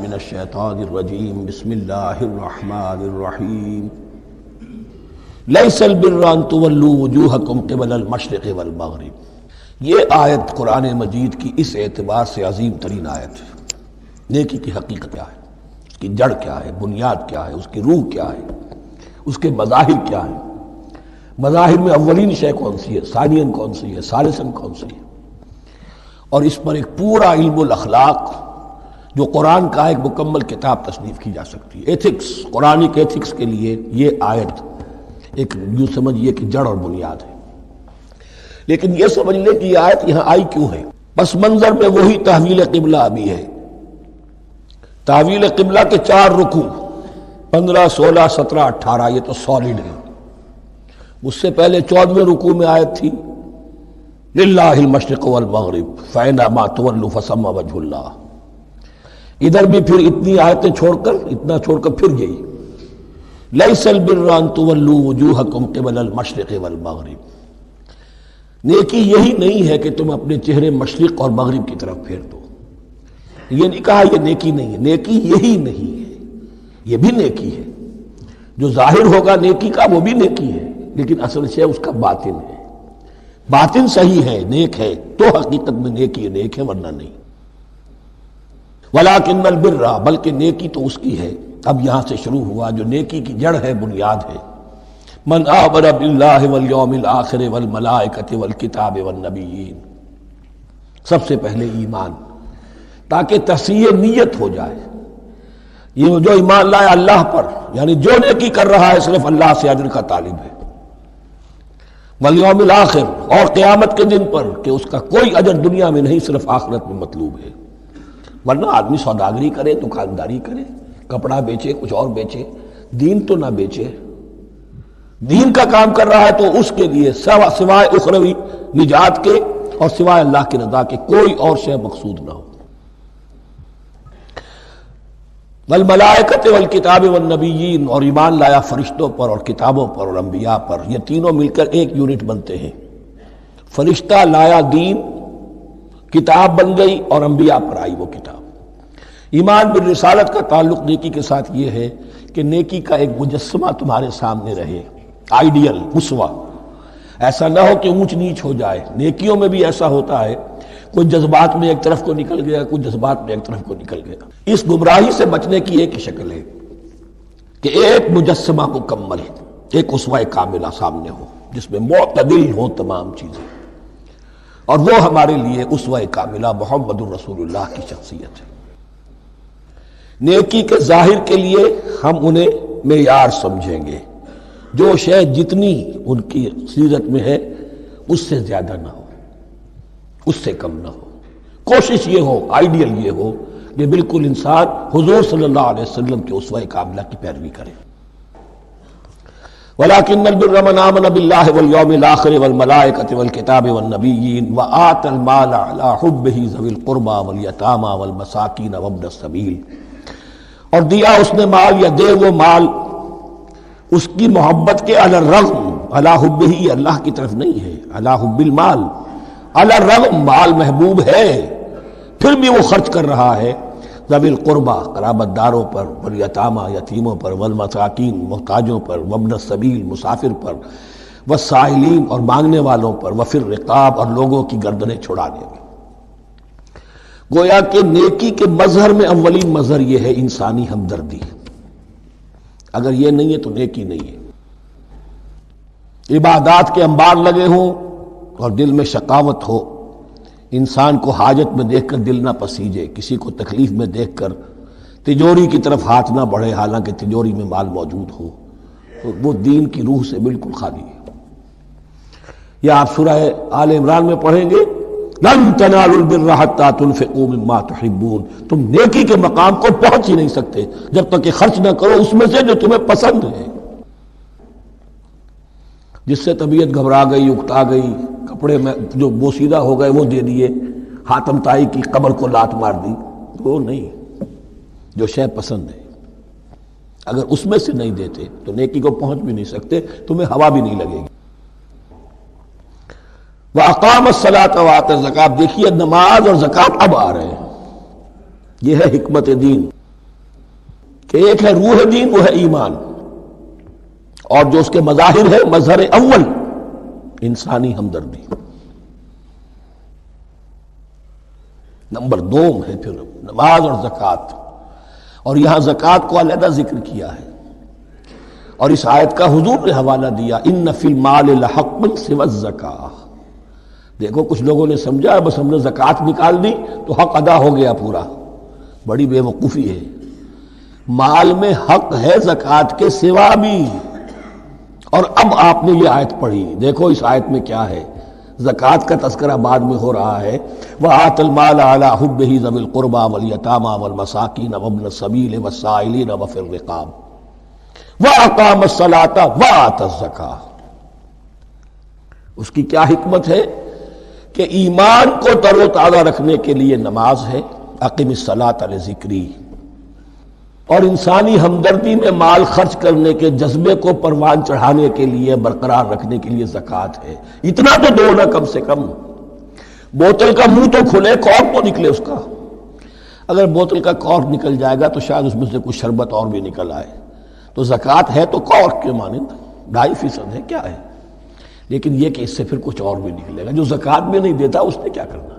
من الشیطان الرجیم بسم اللہ الرحمن الرحیم لیس البر ان تولوا وجوہکم قبل المشرق والمغرب۔ یہ آیت قرآن مجید کی اس اعتبار سے عظیم ترین آیت ہے۔ نیکی کی حقیقت کیا ہے، اس کی جڑ کیا ہے، بنیاد کیا ہے، اس کی روح کیا ہے، اس کے مظاہر کیا ہے، مظاہر میں اولین شے کون سی ہے، ثانین کون سی ہے، ثالثاً کون سی ہے، اور اس پر ایک پورا علم الاخلاق جو قرآن کا ایک مکمل کتاب تصنیف کی جا سکتی ہے۔ ایتھکس، قرآنک ایتھکس کے لیے یہ آیت ایک یوں سمجھیے کہ جڑ اور بنیاد ہے۔ لیکن یہ سمجھ لیں کہ یہ آیت یہاں آئی کیوں ہے۔ پس منظر میں وہی تحویل قبلہ ابھی ہے۔ تحویل قبلہ کے 4 رکوع 15، 16، 17، 18 یہ تو سالڈ ہے۔ اس سے پہلے 14ویں رکوع میں آیت تھی للہ المشرق والمغرب فأینما تولوا فثم وجہ اللہ۔ ادھر بھی پھر اتنی آیتیں چھوڑ کر پھر یہی لیس البر ان تولوا وجوہکم قبل المشرق والمغرب۔ نیکی یہی نہیں ہے کہ تم اپنے چہرے مشرق اور مغرب کی طرف پھیر دو۔ یہ نہیں کہا یہ نیکی نہیں ہے، نیکی یہی نہیں ہے، یہ بھی نیکی ہے۔ جو ظاہر ہوگا نیکی کا وہ بھی نیکی ہے، لیکن اصل سے اس کا باطن ہے۔ باطن صحیح ہے، نیک ہے، تو حقیقت میں نیکی نیک ہے، ورنہ نہیں۔ وَلَٰكِنَّ الْبِرَّ، بلکہ نیکی تو اس کی ہے۔ اب یہاں سے شروع ہوا جو نیکی کی جڑ ہے، بنیاد ہے۔ من آمن باللہ والیوم الآخر والملائکۃ والکتاب والنبیین، سب سے پہلے ایمان، تاکہ تصحیح نیت ہو جائے۔ یہ جو ایمان لائے اللہ پر، یعنی جو نیکی کر رہا ہے صرف اللہ سے اجر کا طالب ہے، والیوم الآخر، اور قیامت کے دن پر کہ اس کا کوئی اجر دنیا میں نہیں، صرف آخرت میں مطلوب ہے۔ ورنہ آدمی سوداگری کرے، دکانداری کرے، کپڑا بیچے، کچھ اور بیچے، دین تو نہ بیچے۔ دین کا کام کر رہا ہے تو اس کے لیے سوائے اخروی نجات کے اور سوائے اللہ کی رضا کے کوئی اور شے مقصود نہ ہو۔ والملائکۃ والکتاب والنبیین، اور ایمان لایا فرشتوں پر اور کتابوں پر اور انبیاء پر۔ یہ تینوں مل کر ایک یونٹ بنتے ہیں۔ فرشتہ لایا دین، کتاب بن گئی، اور انبیاء پر آئی وہ کتاب۔ ایمان بالرسالت کا تعلق نیکی کے ساتھ یہ ہے کہ نیکی کا ایک مجسمہ تمہارے سامنے رہے، آئیڈیل، اسوہ۔ ایسا نہ ہو کہ اونچ نیچ ہو جائے۔ نیکیوں میں بھی ایسا ہوتا ہے، کوئی جذبات میں ایک طرف کو نکل گیا، کوئی جذبات میں ایک طرف کو نکل گیا۔ اس گمراہی سے بچنے کی ایک ہی شکل ہے کہ ایک مجسمہ مکمل، ایک اسوہ کاملہ سامنے ہو جس میں معتدل ہو تمام چیزیں، اور وہ ہمارے لیے اسوہ کاملہ محمد الرسول اللہ کی شخصیت ہے۔ نیکی کے ظاہر کے لیے ہم انہیں معیار سمجھیں گے، جو شے جتنی ان کی سیرت میں ہے اس سے زیادہ نہ ہو، اس سے کم نہ ہو۔ کوشش یہ ہو، آئیڈیل یہ ہو کہ بالکل انسان حضور صلی اللہ علیہ وسلم کے اسوہ کاملہ کی پیروی کرے۔ وَلَٰكِنَّ الْبِرَّ مَنْ آمَنَ بِاللَّهِ وَالْيَوْمِ الْآخِرِ وَالْمَلَائِكَةِ وَالْكِتَابِ وَالنَّبِيِّينَ وَآتَى الْمَالَ عَلَىٰ حُبِّهِ ذَوِي الْقُرْبَىٰ وَالْيَتَامَىٰ وَالْمَسَاكِينَ وَابْنَ السَّبِيلِ، اور دیا اس نے مال یا دے وہ مال اس کی محبت کے علی الرغم، علی حبہ اللہ کی طرف نہیں ہے، علی حب المال، علی الرغم مال محبوب ہے پھر بھی وہ خرچ کر رہا ہے، ذوی القربہ قرابت داروں پر، والیتامہ یتیموں پر، والمساکین محتاجوں پر، وابن السبیل مسافر پر، والسائلین اور مانگنے والوں پر، وفی الرقاب اور لوگوں کی گردنیں چھڑانے میں۔ گویا کہ نیکی کے مظہر میں اولین مظہر یہ ہے انسانی ہمدردی۔ اگر یہ نہیں ہے تو نیکی نہیں ہے۔ عبادات کے انبار لگے ہوں اور دل میں شقاوت ہو، انسان کو حاجت میں دیکھ کر دل نہ پسیجے، کسی کو تکلیف میں دیکھ کر تجوری کی طرف ہاتھ نہ بڑھے حالانکہ تجوری میں مال موجود ہو، تو وہ دین کی روح سے بالکل خالی ہے۔ یا آپ سورہ آل عمران میں پڑھیں گے لن تنالوا البر حتى تنفقوا مما تحبون، تم نیکی کے مقام کو پہنچ ہی نہیں سکتے جب تک کہ خرچ نہ کرو اس میں سے جو تمہیں پسند ہے۔ جس سے طبیعت گھبرا گئی، اکتا گئی، کپڑے میں جو بوسیدہ ہو گئے وہ دے دیے، حاتم طائی کی قبر کو لات مار دی، وہ نہیں، جو شے پسند ہے اگر اس میں سے نہیں دیتے تو نیکی کو پہنچ بھی نہیں سکتے، تمہیں ہوا بھی نہیں لگے گی۔ وَأَقَامَ الصَّلَاةَ وَآتَى الزَّكَاةَ، دیکھیے نماز اور زکوٰۃ اب آ رہے ہیں، یہ ہے حکمت دین۔ کہ ایک ہے روح دین، وہ ہے ایمان، اور جو اس کے مظاہر ہے، مظہر اول انسانی ہمدردی، نمبر دو ہے پھر نماز اور زکوٰۃ، اور یہاں زکوٰۃ کو علیحدہ ذکر کیا ہے، اور اس آیت کا حضور نے حوالہ دیا ان فی المال لحق سوى الزکاۃ۔ دیکھو کچھ لوگوں نے سمجھا بس ہم نے زکوٰۃ نکال دی تو حق ادا ہو گیا پورا، بڑی بے وقوفی ہے۔ مال میں حق ہے زکوٰۃ کے سوا بھی، اور اب آپ نے یہ آیت پڑھی، دیکھو اس آیت میں کیا ہے، زکوٰۃ کا تذکرہ بعد میں ہو رہا ہے، وَآتَ الْمَالَ عَلَىٰ حُبِّهِ ذَوِي الْقُرْبَىٰ وَالْيَتَامَىٰ وَالْمَسَاكِينَ وَابْنَ السَّبِيلِ وَالسَّائِلِينَ وَفِي الرِّقَابِ وَأَقَامَ الصَّلَاةَ وَآتَ الزَّكَاةَ۔ اس کی کیا حکمت ہے کہ ایمان کو تر و تازہ رکھنے کے لیے نماز ہے، اقم الصلاۃ لذکری، اور انسانی ہمدردی میں مال خرچ کرنے کے جذبے کو پروان چڑھانے کے لیے، برقرار رکھنے کے لیے زکوٰۃ ہے۔ اتنا تو دو نا کم سے کم، بوتل کا منہ تو کھلے، کارک تو نکلے اس کا، اگر بوتل کا کارک نکل جائے گا تو شاید اس میں سے کچھ شربت اور بھی نکل آئے، تو زکوٰۃ ہے تو کارک کے مانند 2.5% ہے، کیا ہے، لیکن یہ کہ اس سے پھر کچھ اور بھی نکلے گا، جو زکوٰۃ بھی نہیں دیتا اس نے کیا کرنا۔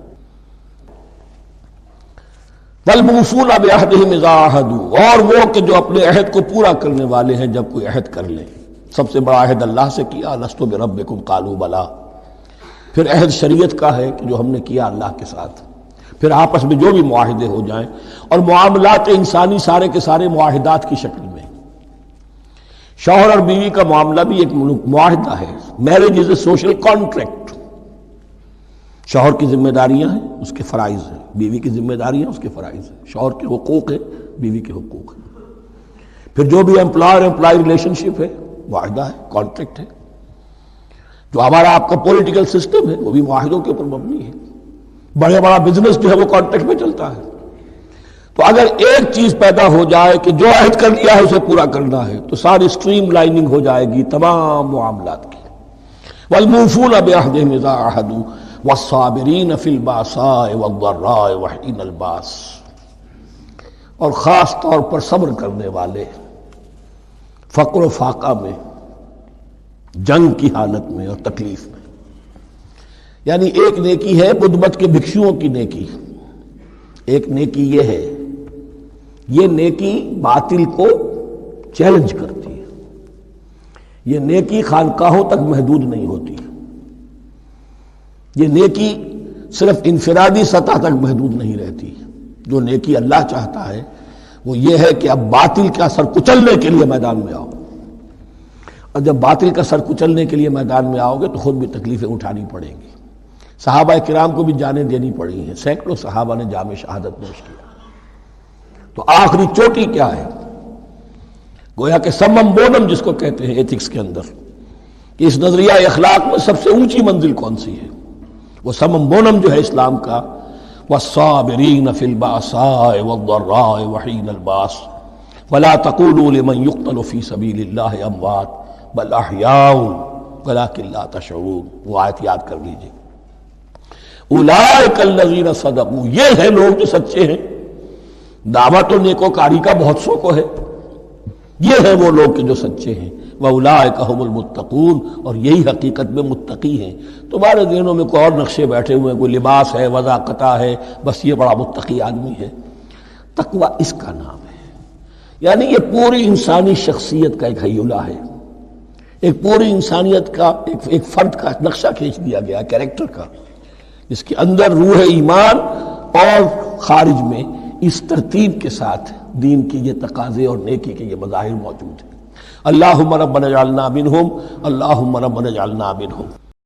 وَالْمُوفُونَ بِعَهْدِهِمْ إِذَا عَاهَدُوا، اور وہ کہ جو اپنے عہد کو پورا کرنے والے ہیں جب کوئی عہد کر لیں۔ سب سے بڑا عہد اللہ سے کیا، لست بربکم قالوا بلا، پھر عہد شریعت کا ہے کہ جو ہم نے کیا اللہ کے ساتھ، پھر آپس میں جو بھی معاہدے ہو جائیں، اور معاملات انسانی سارے کے سارے معاہدات کی شکل میں، شوہر اور بیوی کا معاملہ بھی ایک معاہدہ ہے، marriage is a social contract, شوہر کی ذمہ داریاں ہیں، اس کے فرائض ہیں، بیوی کی ذمہ داریاں اس کے فرائض ہیں، شوہر کے حقوق ہیں، بیوی کے حقوق ہیں، پھر جو بھی امپلائر امپلائی ریلیشن شپ ہے، معاہدہ ہے، کانٹریکٹ ہے، جو ہمارا آپ کا پولیٹیکل سسٹم ہے وہ بھی معاہدوں کے اوپر مبنی ہے، بڑا بزنس جو ہے وہ کانٹریکٹ میں چلتا ہے۔ تو اگر ایک چیز پیدا ہو جائے کہ جو عہد کر لیا ہے اسے پورا کرنا ہے، تو ساری سٹریم لائننگ ہو جائے گی تمام معاملات کی۔ وَالْمُوفُونَ بِعَهْدِهِمْ إِذَا عَاهَدُوا وَالصَّابِرِينَ فِي الْبَأْسَاءِ وَالضَّرَّاءِ وَحِينَ الْبَأْسِ، اور خاص طور پر صبر کرنے والے فقر و فاقہ میں، جنگ کی حالت میں اور تکلیف میں۔ یعنی ایک نیکی ہے بدھ مت کے بھکشوؤں کی نیکی، ایک نیکی یہ ہے، یہ نیکی باطل کو چیلنج کرتی ہے، یہ نیکی خانقاہوں تک محدود نہیں ہوتی، یہ نیکی صرف انفرادی سطح تک محدود نہیں رہتی، جو نیکی اللہ چاہتا ہے وہ یہ ہے کہ اب باطل کا سر کچلنے کے لیے میدان میں آؤ، اور جب باطل کا سر کچلنے کے لیے میدان میں آؤ گے تو خود بھی تکلیفیں اٹھانی پڑیں گی۔ صحابہ کرام کو بھی جانیں دینی پڑی ہیں، سینکڑوں صحابہ نے جام شہادت نوش کیا، تو آخری چوٹی کیا ہے، گویا کہ سمم بونم جس کو کہتے ہیں ایتھکس کے اندر، کہ اس نظریہ اخلاق میں سب سے اونچی منزل کون سی ہے، وہ سمم بونم جو ہے اسلام کا، وَالصَّابِرِينَ فِي الْبَأْسَاءِ وَالضَّرَّاءِ وَحِينَ الْبَأْسِ وَلَا تَقُولُوا لِمَنْ يُقْتَلُ فِي سَبِيلِ اللَّهِ أَمْوَاتٌ بَلْ أَحْيَاءٌ وَلَكِنْ لَا تَشْعُرُونَ۔ وہ آیت یاد کر لیجیے، اولئک الذین صدقوا، یہ ہیں لوگ جو سچے ہیں، دعوت و نیکوکاری کا بہت سو کو ہے، یہ ہیں وہ لوگ کہ جو سچے ہیں، وَأُولَئِكَ هُمُ الْمُتَّقُونَ، اور یہی حقیقت میں متقی ہیں۔ تمہارے ذہنوں میں کوئی اور نقشے بیٹھے ہوئے ہیں، کوئی لباس ہے، وضاقتہ ہے، بس یہ بڑا متقی آدمی ہے، تقویٰ اس کا نام ہے۔ یعنی یہ پوری انسانی شخصیت کا ایک حیولہ ہے، ایک پوری انسانیت کا ایک فرد کا نقشہ کھینچ دیا گیا کیریکٹر کا، جس کے اندر روح ایمان اور خارج میں اس ترتیب کے ساتھ دین کی یہ تقاضے اور نیکی کے یہ مظاہر موجود ہیں۔ اللہم ربنا اجعلنا منہم، اللہم ربنا اجعلنا منہم۔